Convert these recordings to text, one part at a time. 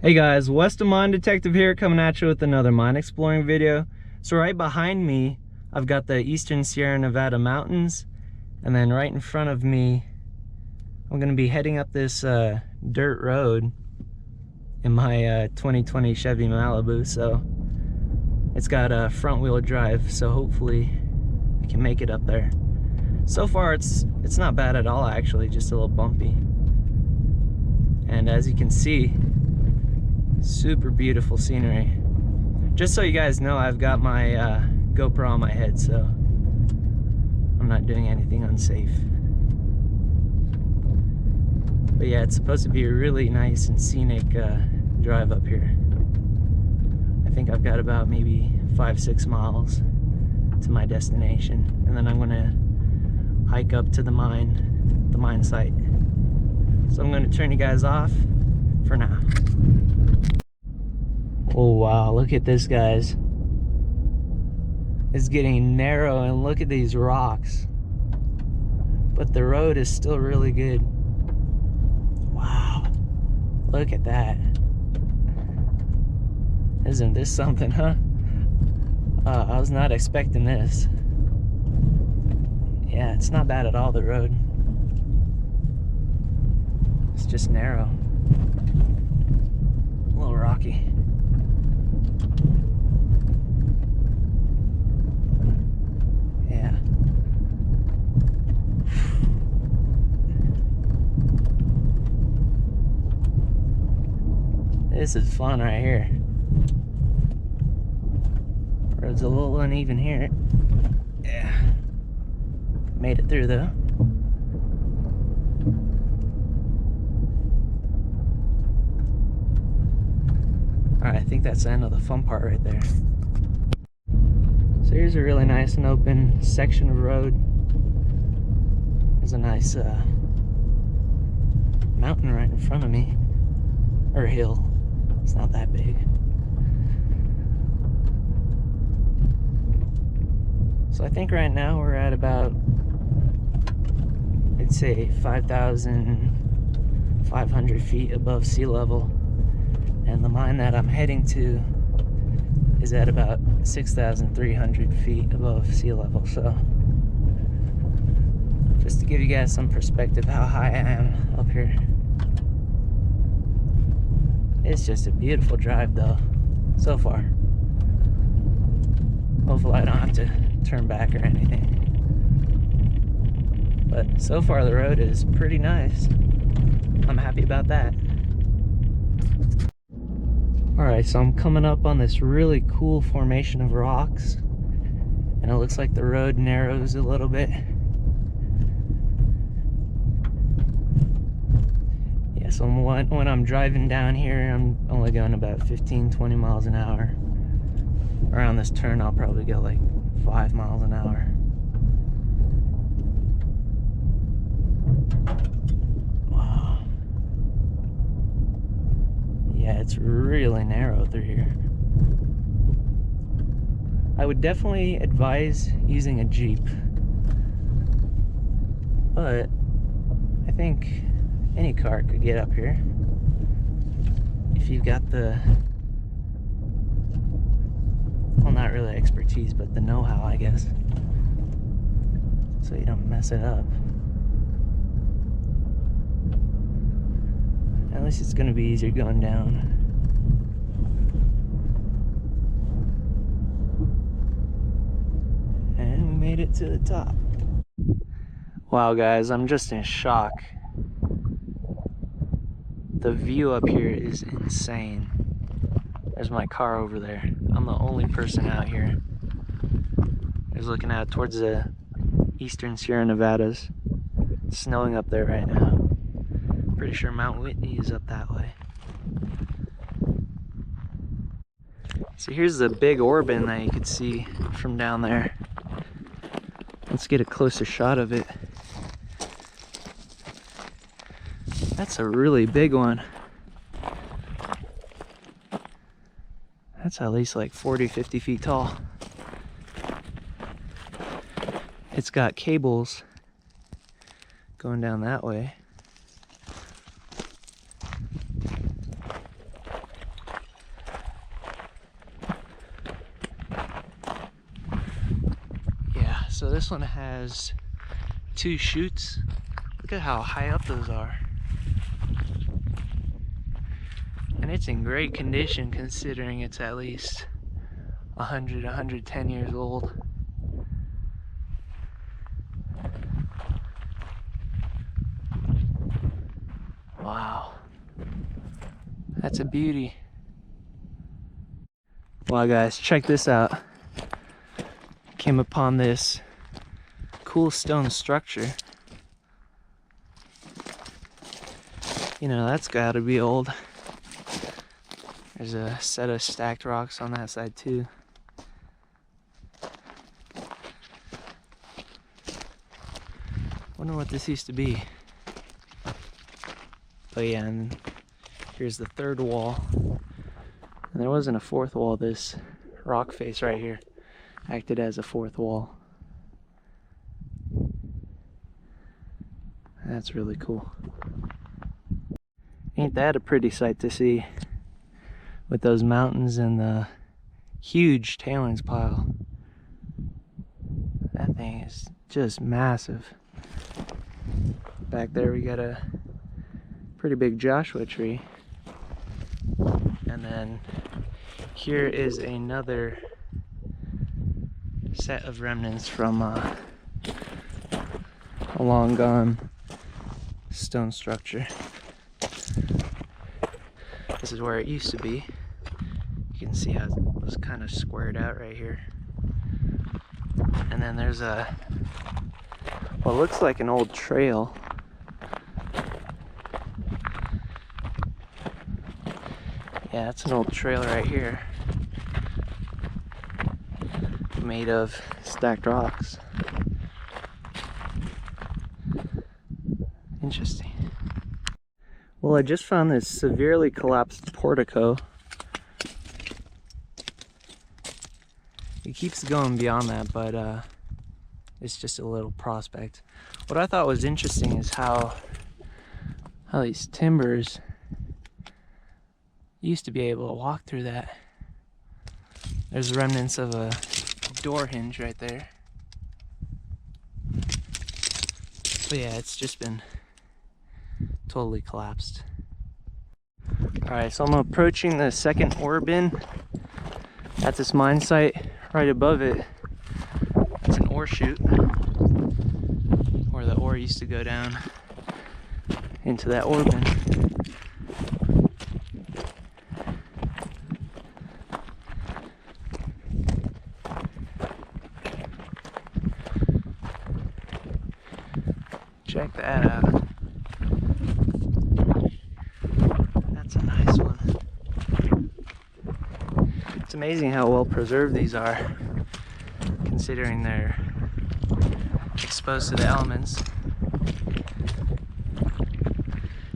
Hey guys, West of Mine Detective here, coming at you with another mine exploring video. So right behind me, I've got the Eastern Sierra Nevada mountains, and then right in front of me, I'm gonna be heading up this dirt road in my 2020 Chevy Malibu. So it's got a front wheel drive, so hopefully I can make it up there. So far it's not bad at all, actually, just a little bumpy. And as you can see, super beautiful scenery. Just so you guys know, I've got my GoPro on my head, so I'm not doing anything unsafe. But yeah, it's supposed to be a really nice and scenic drive up here. I think I've got about maybe 5-6 miles to my destination, and then I'm gonna hike up to the mine site. So I'm gonna turn you guys off for now. Oh wow, look at this, guys. It's getting narrow, and look at these rocks. But the road is still really good. Wow, look at that. Isn't this something, huh? I was not expecting this. Yeah, it's not bad at all, the road. It's just narrow. A little rocky. Yeah. This is fun right here. Road's a little uneven here. Yeah. Made it through though. Alright, I think that's the end of the fun part right there. So here's a really nice and open section of road. There's a nice mountain right in front of me. Or a hill. It's not that big. So I think right now we're at about, I'd say 5,500 feet above sea level. And the mine that I'm heading to is at about 6,300 feet above sea level. So just to give you guys some perspective how high I am up here. It's just a beautiful drive though, so far. Hopefully I don't have to turn back or anything. But so far the road is pretty nice. I'm happy about that. Alright, so I'm coming up on this really cool formation of rocks, and it looks like the road narrows a little bit. Yeah, so when I'm driving down here, I'm only going about 15-20 miles an hour. Around this turn I'll probably go like 5 miles an hour. Wow. Yeah, it's really narrow through here. I would definitely advise using a Jeep, but I think any car could get up here if you've got the, well, not really expertise, but the know-how, I guess, so you don't mess it up. At least it's gonna be easier going down. And we made it to the top. Wow guys, I'm just in shock. The view up here is insane. There's my car over there. I'm the only person out here. There's looking out towards the Eastern Sierra Nevadas. It's snowing up there right now. Pretty sure Mount Whitney is up that way. So here's the big ore bin that you could see from down there. Let's get a closer shot of it. That's a really big one. That's at least like 40-50 feet tall. It's got cables going down that way. So this one has 2 chutes. Look at how high up those are. And it's in great condition considering it's at least 100, 110 years old. Wow. That's a beauty. Wow guys, check this out. Came upon this cool stone structure. You know, that's gotta be old. There's a set of stacked rocks on that side too. Wonder what this used to be. But yeah, and here's the 3rd wall. And there wasn't a 4th wall. This rock face right here acted as a 4th wall. That's really cool. Ain't that a pretty sight to see, with those mountains and the huge tailings pile. That thing is just massive. Back there we got a pretty big Joshua tree. And then here is another set of remnants from a long gone stone structure. This is where it used to be. You can see how it was kind of squared out right here. And then there's a, what looks like an old trail. Yeah, that's an old trail right here, made of stacked rocks. Interesting. Well, I just found this severely collapsed portico. It keeps going beyond that, but it's just a little prospect. What I thought was interesting is how these timbers used to be able to walk through that. There's remnants of a door hinge right there. But yeah, it's just been totally collapsed. Alright, so I'm approaching the 2nd ore bin at this mine site. Right above it, it's an ore chute where the ore used to go down into that ore bin. Check that out. That's a nice one. It's amazing how well preserved these are, considering they're exposed to the elements.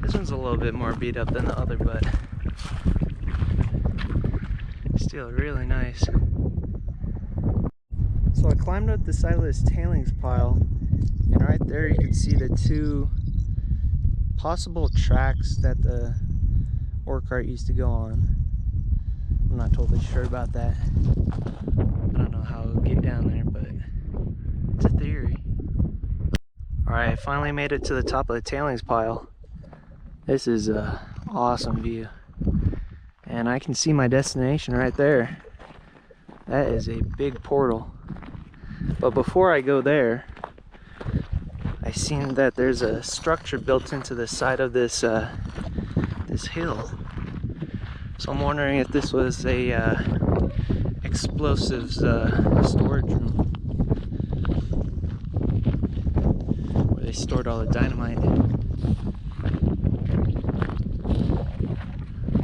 This one's a little bit more beat up than the other, but still really nice. So I climbed up the side of this tailings pile, and right there you can see the 2 possible tracks that the ore cart used to go on. I'm not totally sure about that. I don't know how it would get down there, but it's a theory. Alright, I finally made it to the top of the tailings pile. This is an awesome view. And I can see my destination right there. That is a big portal. But before I go there, I seen that there's a structure built into the side of this this hill. So I'm wondering if this was a explosives storage room where they stored all the dynamite.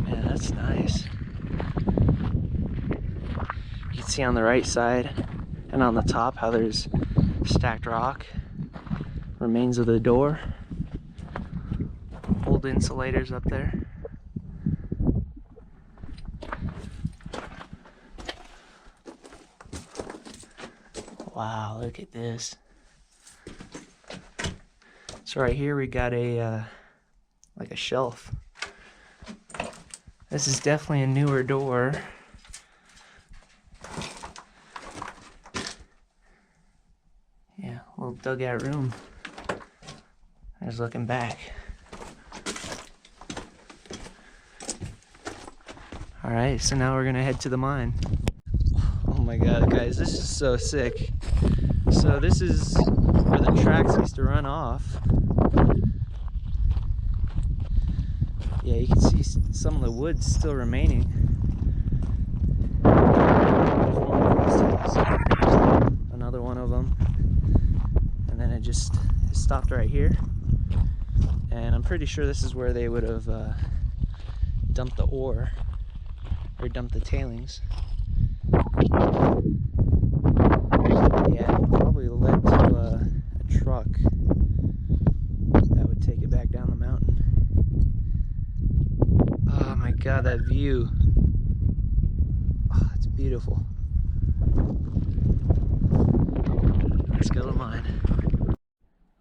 Man, that's nice. You can see on the right side and on the top how there's stacked rock, remains of the door, old insulators up there. Wow, look at this. So right here we got a like a shelf. This is definitely a newer door. still got room. There's looking back. Alright, so now we're gonna head to the mine. Oh my god, guys, this is so sick. So this is where the tracks used to run off. Yeah, you can see some of the wood still remaining. Another one of them. And then it just stopped right here. And I'm pretty sure this is where they would have dumped the ore, or dumped the tailings. Yeah, probably led to a truck that would take it back down the mountain. Oh my god, that view. Oh, it's beautiful. Let's go to mine.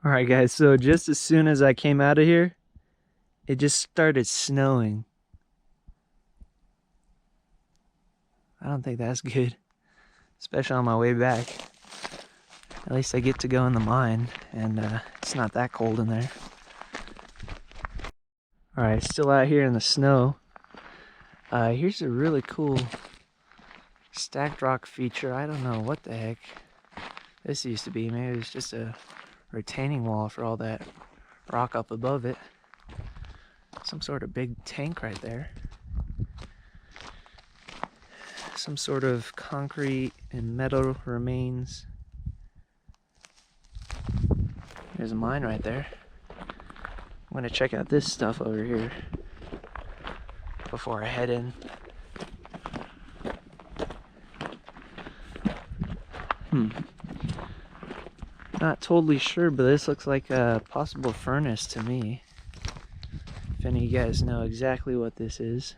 Alright guys, so just as soon as I came out of here, it just started snowing. I don't think that's good, especially on my way back. At least I get to go in the mine, and it's not that cold in there. Alright, still out here in the snow. Here's a really cool stacked rock feature. I don't know what the heck this used to be. Maybe it's just a retaining wall for all that rock up above it. Some sort of big tank right there. Some sort of concrete and metal remains. There's a mine right there. I'm gonna check out this stuff over here before I head in. Not totally sure, but this looks like a possible furnace to me. If any of you guys know exactly what this is,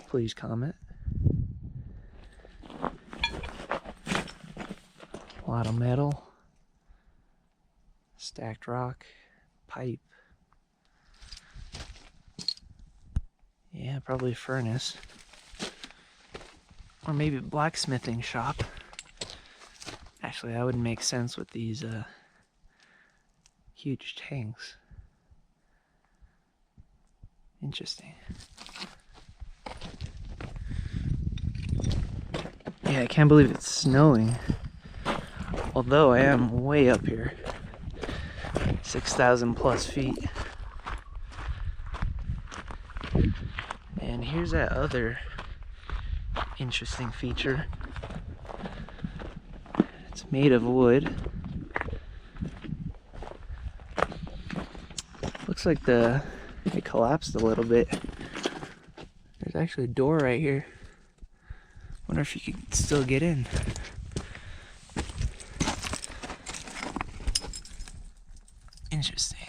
please comment. A lot of metal, stacked rock, pipe. Yeah, probably a furnace. Or maybe a blacksmithing shop. Actually, that wouldn't make sense with these huge tanks. Interesting. Yeah, I can't believe it's snowing. Although I am way up here. 6,000 plus feet. And here's that other interesting feature. It's made of wood. Looks like it collapsed a little bit. There's actually a door right here. Wonder if you could still get in. Interesting.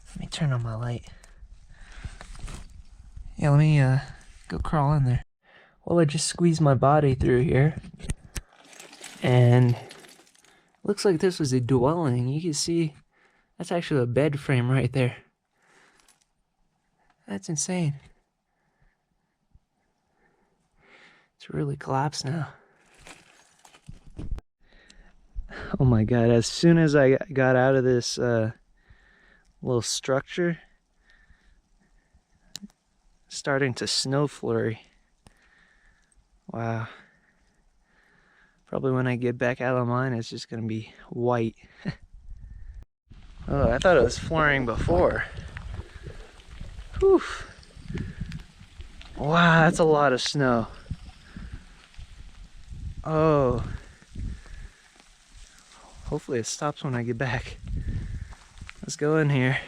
Let me turn on my light. Yeah, let me go crawl in there. Well, I just squeezed my body through here. And looks like this was a dwelling. You can see that's actually a bed frame right there. That's insane. It's really collapsed now. Oh my god, as soon as I got out of this little structure, starting to snow flurry. Wow. Probably when I get back out of the mine, it's just gonna be white. Oh, I thought it was flurrying before. Whew. Wow, that's a lot of snow. Oh. Hopefully it stops when I get back. Let's go in here.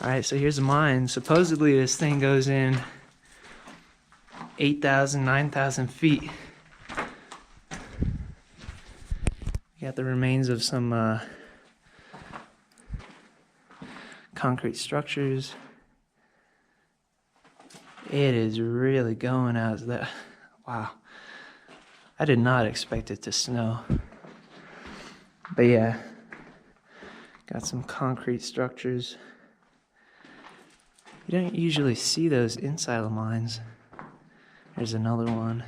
Alright, so here's the mine. Supposedly this thing goes in 8,000, 9,000 feet. Got the remains of some concrete structures. It is really going out there. Wow. I did not expect it to snow. But yeah, got some concrete structures. You don't usually see those inside of mines. There's another one.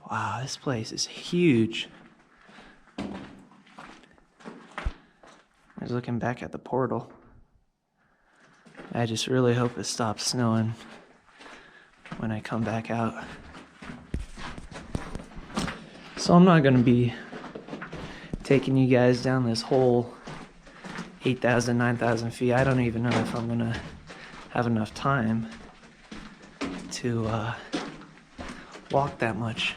Wow, this place is huge. I was looking back at the portal. I just really hope it stops snowing when I come back out. So I'm not gonna be taking you guys down this whole 8,000, 9,000 feet. I don't even know if I'm gonna have enough time to walk that much.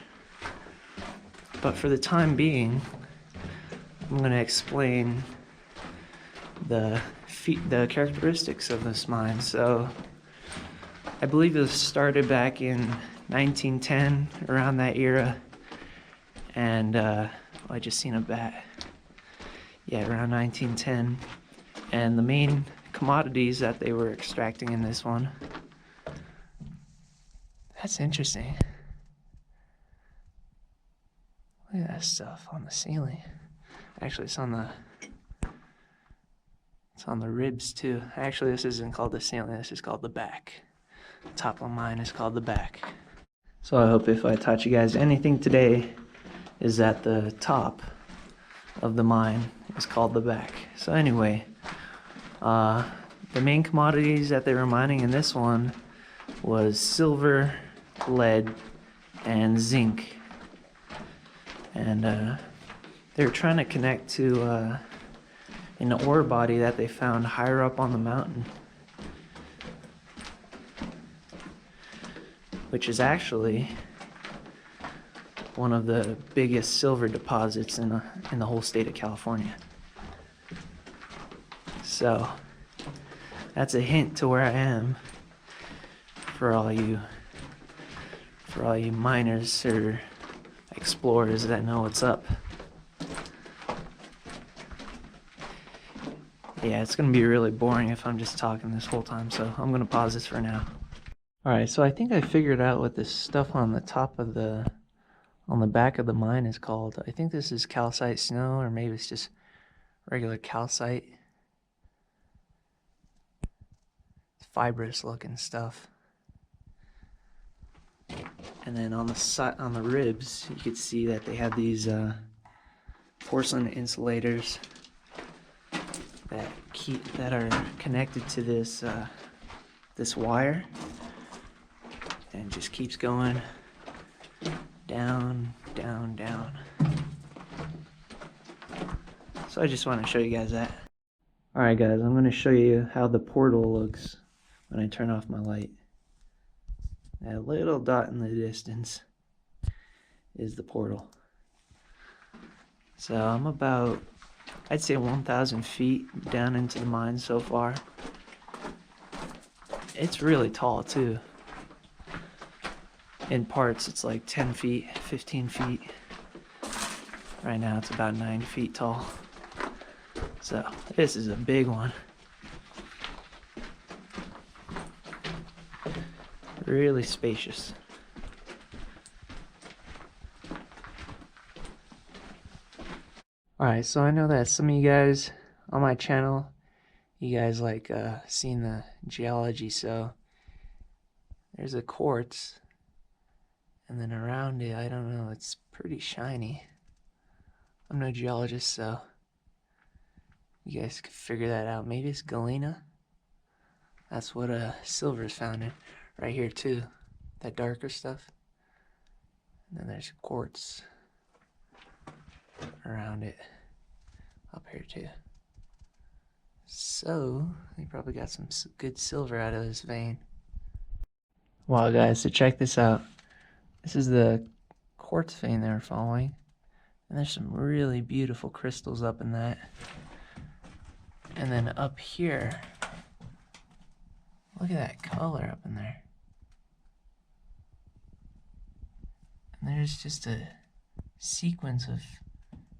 But for the time being, I'm gonna explain the characteristics of this mine. So I believe it was started back in 1910, around that era. And I just seen a bat. Yeah, around 1910. And the main commodities that they were extracting in this one. That's interesting. Look at that stuff on the ceiling. Actually, it's on the ribs too. Actually, this isn't called the ceiling, this is called the back. The top of mine is called the back. So I hope if I taught you guys anything today, is that the top of the mine is called the back. So anyway, the main commodities that they were mining in this one was silver, lead, and zinc. And they were trying to connect to an ore body that they found higher up on the mountain, which is actually one of the biggest silver deposits in the whole state of California. So that's a hint to where I am for all you miners or explorers that know what's up. Yeah, it's gonna be really boring if I'm just talking this whole time, so I'm gonna pause this for now. Alright, so I think I figured out what this stuff on the top of on the back of the mine is called. I think this is calcite snow, or maybe it's just regular calcite. It's fibrous looking stuff. And then on the ribs, you could see that they have these porcelain insulators that are connected to this this wire, and it just keeps going down, down, down. So I just want to show you guys that. Alright guys, I'm going to show you how the portal looks when I turn off my light. That little dot in the distance is the portal. So I'm about, I'd say 1,000 feet down into the mine so far. It's really tall too. In parts it's like 10 feet, 15 feet. Right now it's about 9 feet tall. So this is a big one. Really spacious. Alright, so I know that some of you guys on my channel, you guys like seeing the geology, so there's a quartz, and then around it, I don't know, it's pretty shiny. I'm no geologist, so you guys could figure that out. Maybe it's galena. That's what silver is found in. Right here too, that darker stuff. And then there's quartz around it, up here too. So, they probably got some good silver out of this vein. Wow guys, so check this out. This is the quartz vein they were following. And there's some really beautiful crystals up in that. And then up here, look at that color up in there. And there's just a sequence of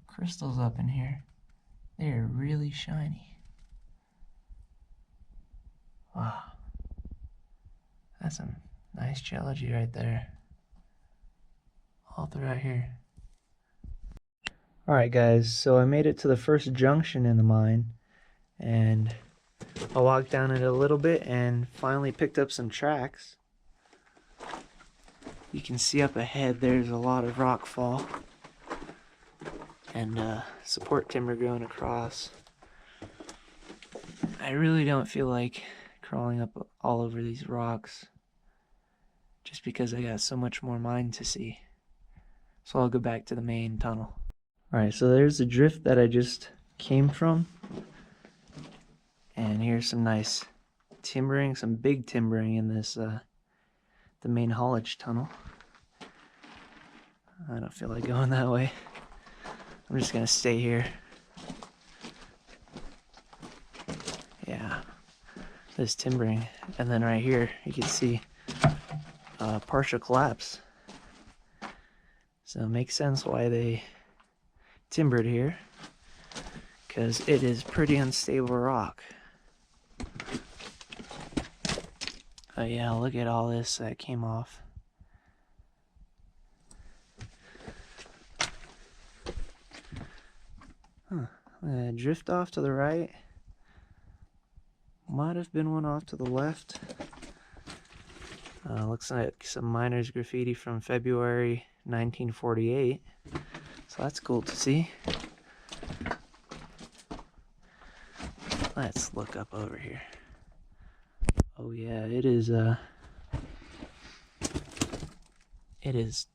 crystals up in here. They're really shiny. Wow. That's some nice geology right there. All throughout here. Alright guys, so I made it to the first junction in the mine. And I walked down it a little bit and finally picked up some tracks. You can see up ahead there's a lot of rock fall and support timber going across. I really don't feel like crawling up all over these rocks just because I got so much more mine to see. So I'll go back to the main tunnel. Alright, so there's the drift that I just came from. And here's some nice timbering, some big timbering in this, the main haulage tunnel. I don't feel like going that way. I'm just gonna stay here. Yeah, there's timbering. And then right here, you can see partial collapse. So it makes sense why they timbered here, because it is pretty unstable rock. Oh yeah, look at all this that came off. Drift off to the right. Might have been one off to the left. Looks like some miners' graffiti from February 1948. So that's cool to see. Let's look up over here. Oh yeah, it is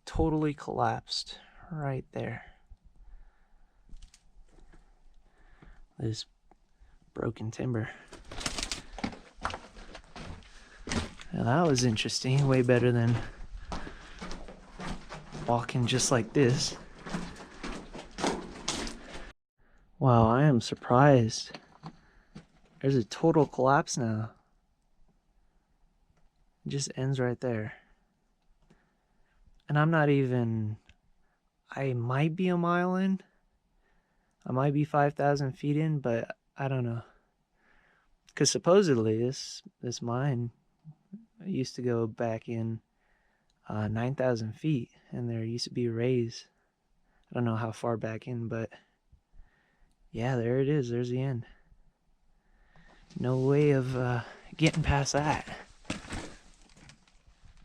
totally collapsed right there. This broken timber. Now that was interesting, way better than walking just like this. Wow, I am surprised. There's a total collapse now. It just ends right there. And I'm not even, I might be a mile in. I might be 5,000 feet in, but I don't know. Because supposedly this mine used to go back in 9,000 feet, and there used to be a raise. I don't know how far back in, but yeah, there it is. There's the end. No way of getting past that.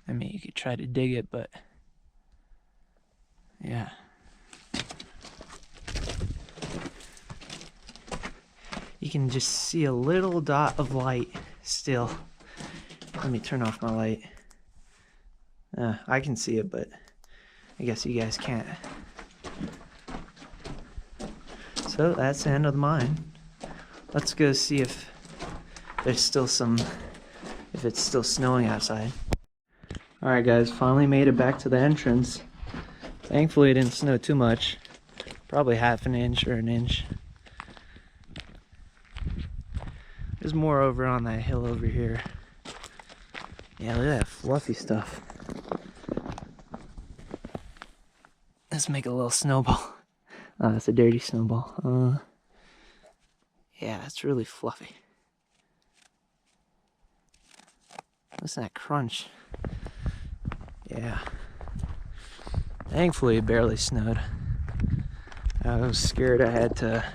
I mean, you could try to dig it, but yeah. You can just see a little dot of light still. Let me turn off my light. I can see it, but I guess you guys can't. So that's the end of the mine. Let's go see if there's still if it's still snowing outside. Alright guys, finally made it back to the entrance. Thankfully it didn't snow too much. Probably half an inch or an inch. There's more over on that hill over here. Yeah, look at that fluffy stuff. Let's make a little snowball. Oh, that's a dirty snowball. Yeah, it's really fluffy. Listen to that crunch. Yeah. Thankfully it barely snowed. I was scared I had to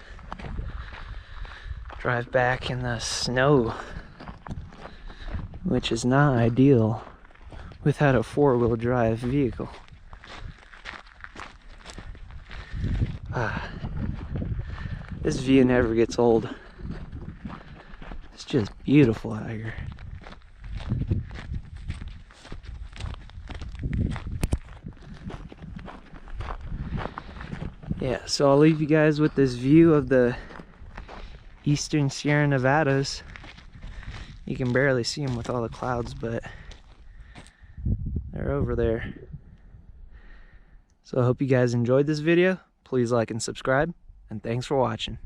drive back in the snow, which is not ideal without a four-wheel drive vehicle. This view never gets old. It's just beautiful out here. Yeah, so I'll leave you guys with this view of the eastern Sierra Nevadas. You can barely see them with all the clouds, but they're over there. So I hope you guys enjoyed this video. Please like and subscribe, and thanks for watching.